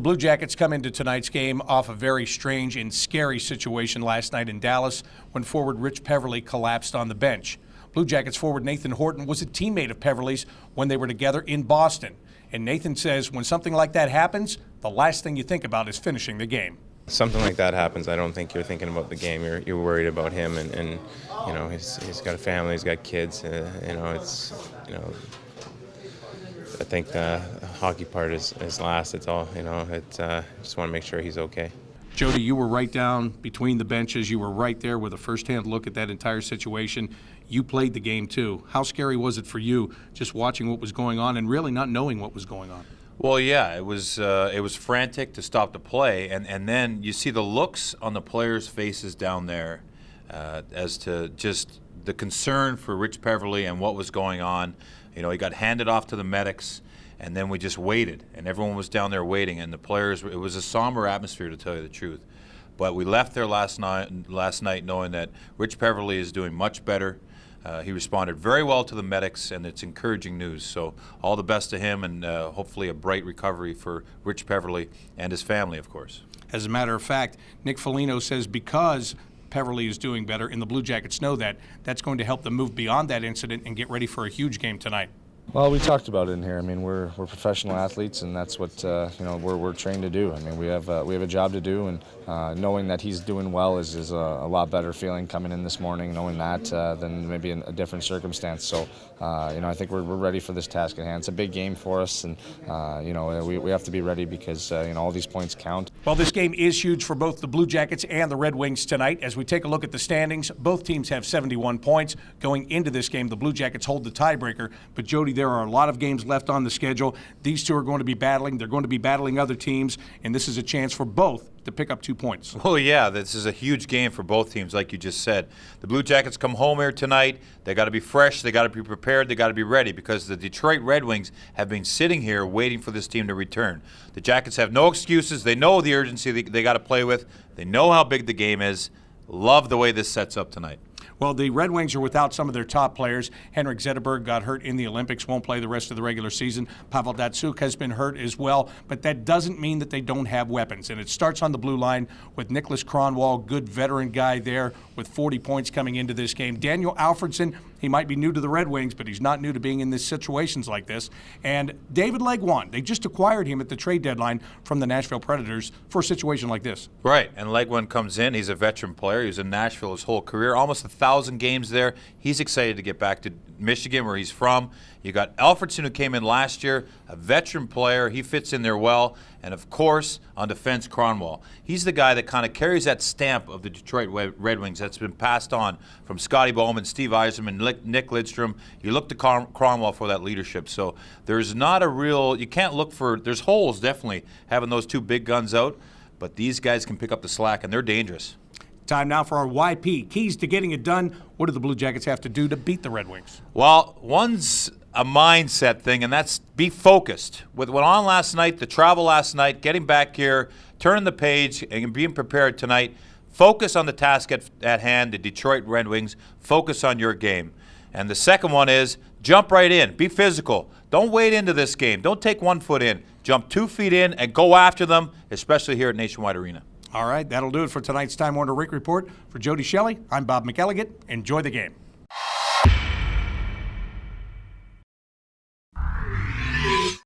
The Blue Jackets come into tonight's game off a very strange and scary situation last night in Dallas when forward Rich Peverley collapsed on the bench. Blue Jackets forward Nathan Horton was a teammate of Peverley's when they were together in Boston. And Nathan says when something like that happens, the last thing you think about is finishing the game. Something like that happens, I don't think you're thinking about the game. You're worried about him, and you know he's got a family, he's got kids. I think the hockey part is last. It's all, just want to make sure he's okay. Jody, you were right down between the benches. You were right there with a first-hand look at that entire situation. You played the game too. How scary was it for you just watching what was going on and really not knowing what was going on? Well, yeah, it was frantic to stop the play, and then you see the looks on the players' faces down there as to just the concern for Rich Peverley and what was going on. You know, he got handed off to the medics, and then we just waited, and everyone was down there waiting, and the players, it was a somber atmosphere, to tell you the truth. But we left there last night knowing that Rich Peverley is doing much better. He responded very well to the medics, and it's encouraging news. So all the best to him, and hopefully a bright recovery for Rich Peverley and his family, of course. As a matter of fact, Nick Foligno says because Peverley is doing better and the Blue Jackets know that, that's going to help them move beyond that incident and get ready for a huge game tonight. Well, we talked about it in here. I mean, we're professional athletes, and that's what we're trained to do. I mean, we have a job to do, and knowing that he's doing well is a lot better feeling coming in this morning, knowing that than maybe in a different circumstance. So, I think we're ready for this task at hand. It's a big game for us, and we have to be ready because all these points count. Well, this game is huge for both the Blue Jackets and the Red Wings tonight. As we take a look at the standings, both teams have 71 points. Going into this game, the Blue Jackets hold the tiebreaker, but Jody, there are a lot of games left on the schedule. These two are going to be battling. They're going to be battling other teams, and this is a chance for both to pick up 2 points. Oh, yeah, this is a huge game for both teams, like you just said. The Blue Jackets come home here tonight. They got to be fresh. They got to be prepared. They got to be ready because the Detroit Red Wings have been sitting here waiting for this team to return. The Jackets have no excuses. They know the urgency they got to play with. They know how big the game is. Love the way this sets up tonight. Well, the Red Wings are without some of their top players. Henrik Zetterberg got hurt in the Olympics, won't play the rest of the regular season. Pavel Datsyuk has been hurt as well, but that doesn't mean that they don't have weapons. And it starts on the blue line with Nicholas Kronwall, good veteran guy there with 40 points coming into this game. Daniel Alfredsson, he might be new to the Red Wings, but he's not new to being in these situations like this. And David Legwand, they just acquired him at the trade deadline from the Nashville Predators for a situation like this. Right, and Legwand comes in. He's a veteran player. He was in Nashville his whole career, almost 1,000 games there. He's excited to get back to Michigan, where he's from. You got Alfredsson, who came in last year, a veteran player. He fits in there well. And, of course, on defense, Kronwall. He's the guy that kind of carries that stamp of the Detroit Red Wings that's been passed on from Scotty Bowman, Steve Yzerman, Nick Lidstrom. You look to Kronwall for that leadership. So there's not a real – you can't look for – there's holes, definitely, having those two big guns out. But these guys can pick up the slack, and they're dangerous. Time now for our YP. Keys to getting it done. What do the Blue Jackets have to do to beat the Red Wings? Well, one's a mindset thing, and that's be focused. With what went on last night, the travel last night, getting back here, turning the page, and being prepared tonight, focus on the task at hand, the Detroit Red Wings. Focus on your game. And the second one is jump right in. Be physical. Don't wade into this game. Don't take 1 foot in. Jump 2 feet in and go after them, especially here at Nationwide Arena. All right, that'll do it for tonight's Time Warner Rink Report. For Jody Shelley, I'm Bob McElligott. Enjoy the game.